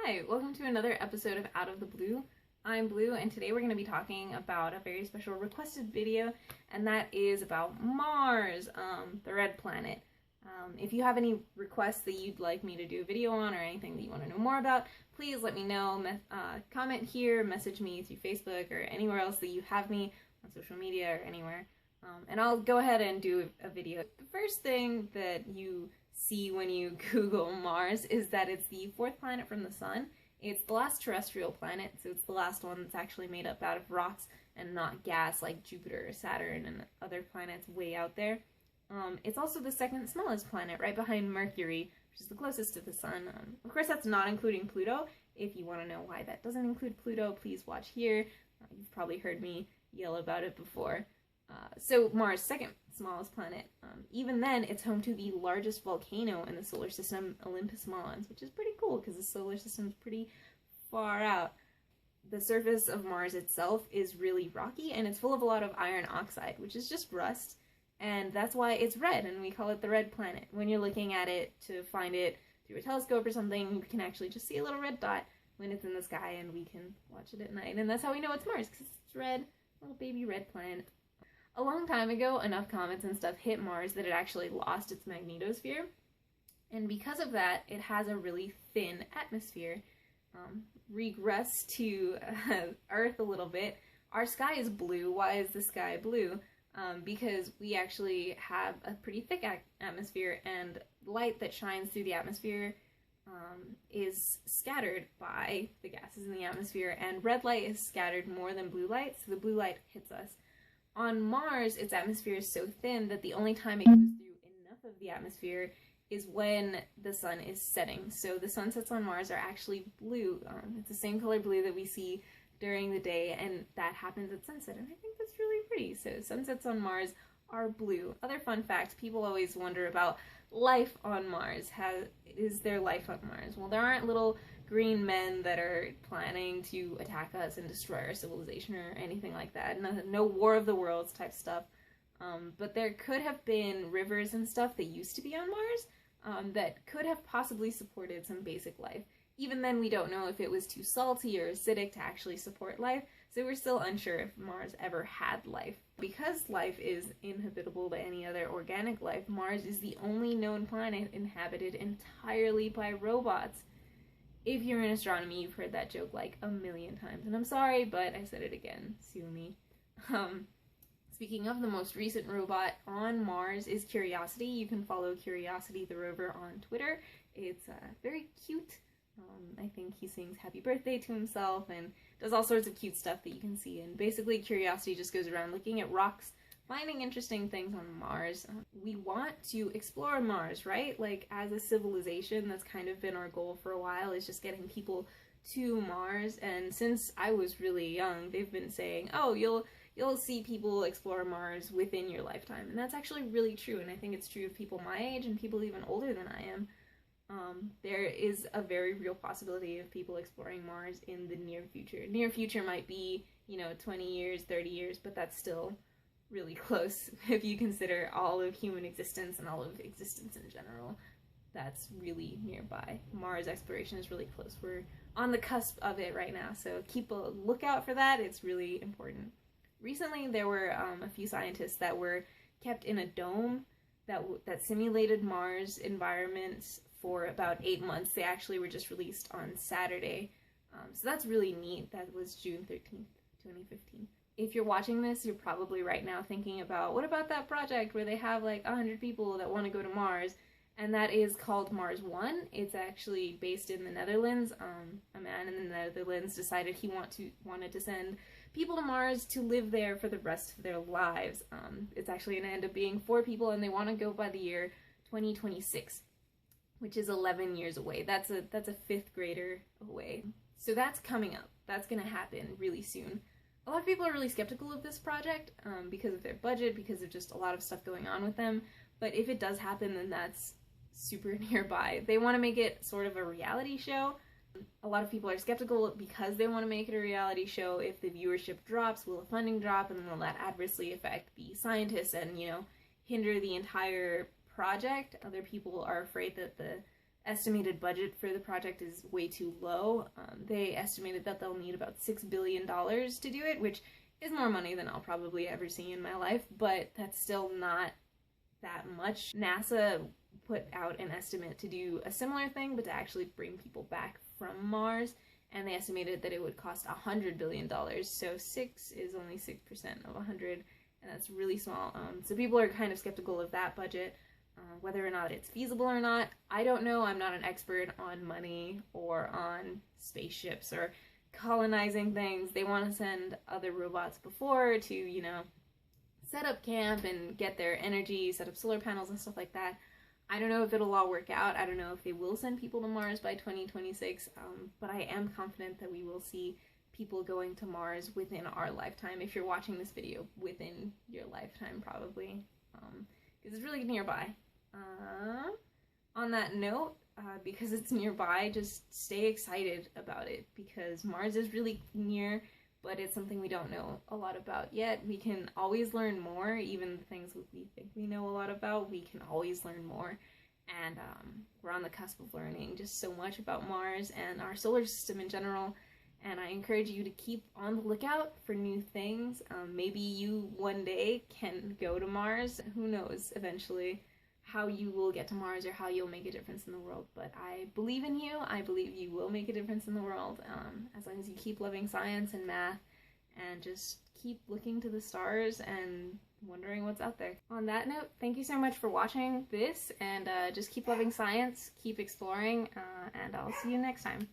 Hi, welcome to another episode of Out of the Blue. I'm Blue, and today we're going to be talking about a very special requested video, and that is about Mars, the red planet. If you have any requests that you'd like me to do a video on or anything that you want to know more about, please let me know. Comment here, message me through Facebook or anywhere else that you have me on social media or anywhere, and I'll go ahead and do a video. The first thing that you see when you Google Mars is that it's the fourth planet from the Sun. It's the last terrestrial planet, so it's the last one that's actually made up out of rocks and not gas like Jupiter or Saturn and other planets way out there. It's also the second smallest planet, right behind Mercury, which is the closest to the Sun. Of course, that's not including Pluto. If you want to know why that doesn't include Pluto, please watch here. You've probably heard me yell about it before. So Mars, second smallest planet. Even then, it's home to the largest volcano in the solar system, Olympus Mons, which is pretty cool because the solar system is pretty far out. The surface of Mars itself is really rocky, and it's full of a lot of iron oxide, which is just rust, and that's why it's red, and we call it the red planet. When you're looking at it to find it through a telescope or something, you can actually just see a little red dot when it's in the sky, and we can watch it at night, and that's how we know it's Mars, because it's red, little baby red planet. A long time ago, enough comets and stuff hit Mars that it actually lost its magnetosphere, and because of that, it has a really thin atmosphere. Regress to Earth a little bit. Our sky is blue. Why is the sky blue? Because we actually have a pretty thick atmosphere, and light that shines through the atmosphere is scattered by the gases in the atmosphere, and red light is scattered more than blue light, so the blue light hits us. On Mars, its atmosphere is so thin that the only time it goes through enough of the atmosphere is when the sun is setting. So the sunsets on Mars are actually blue. It's the same color blue that we see during the day, and that happens at sunset, and I think that's really pretty. So sunsets on Mars are blue. Other fun facts, people always wonder about life on Mars. Is there life on Mars? Well, there aren't little green men that are planning to attack us and destroy our civilization or anything like that. No War of the Worlds type stuff. But there could have been rivers and stuff that used to be on Mars that could have possibly supported some basic life. Even then, we don't know if it was too salty or acidic to actually support life, so we're still unsure if Mars ever had life. Because life is inhabitable to any other organic life, Mars is the only known planet inhabited entirely by robots. If you're in astronomy, you've heard that joke like a million times, and I'm sorry, but I said it again. Sue me. Speaking of, the most recent robot on Mars is Curiosity. You can follow Curiosity the rover on Twitter. It's very cute. I think he sings happy birthday to himself and does all sorts of cute stuff that you can see. And basically, Curiosity just goes around looking at rocks, finding interesting things on Mars. We want to explore Mars, right? Like, as a civilization, that's kind of been our goal for a while, is just getting people to Mars. And since I was really young, they've been saying, oh, you'll see people explore Mars within your lifetime. And that's actually really true, and I think it's true of people my age and people even older than I am. There is a very real possibility of people exploring Mars in the near future. Near future might be, 20 years, 30 years, but that's still really close if you consider all of human existence and all of existence in general. That's really nearby. Mars exploration is really close. We're on the cusp of it right now, so keep a lookout for that. It's really important. Recently, there were a few scientists that were kept in a dome that simulated Mars environments for about 8 months. They actually were just released on Saturday, so that's really neat. That was June 13th, 2015. If you're watching this, you're probably right now thinking about, what about that project where they have like 100 people that want to go to Mars? And that is called Mars One. It's actually based in the Netherlands. A man in the Netherlands decided he wanted to send people to Mars to live there for the rest of their lives. It's actually going to end up being 4 people, and they want to go by the year 2026, which is 11 years away. That's a 5th grader away. So that's coming up. That's going to happen really soon. A lot of people are really skeptical of this project because of their budget, because of just a lot of stuff going on with them. But if it does happen, then that's super nearby. They want to make it sort of a reality show. A lot of people are skeptical because they want to make it a reality show. If the viewership drops, will the funding drop, and will that adversely affect the scientists and, hinder the entire project? Other people are afraid that the estimated budget for the project is way too low. They estimated that they'll need about $6 billion to do it, which is more money than I'll probably ever see in my life, but that's still not that much. NASA put out an estimate to do a similar thing, but to actually bring people back from Mars, and they estimated that it would cost $100 billion, so 6 is only 6% of 100, and that's really small. So people are kind of skeptical of that budget. Whether or not it's feasible or not, I don't know. I'm not an expert on money or on spaceships or colonizing things. They want to send other robots before to, you know, set up camp and get their energy, set up solar panels and stuff like that. I don't know if it'll all work out. I don't know if they will send people to Mars by 2026, but I am confident that we will see people going to Mars within our lifetime. If you're watching this video, within your lifetime probably, because it's really nearby. On that note, because it's nearby, just stay excited about it, because Mars is really near, but it's something we don't know a lot about yet. We can always learn more. Even the things we think we know a lot about, we can always learn more. And we're on the cusp of learning just so much about Mars and our solar system in general. And I encourage you to keep on the lookout for new things. Maybe you one day can go to Mars. Who knows, eventually, how you will get to Mars or how you'll make a difference in the world. But I believe in you. I believe you will make a difference in the world, as long as you keep loving science and math and just keep looking to the stars and wondering what's out there. On that note, thank you so much for watching this, and just keep loving science, keep exploring, and I'll see you next time.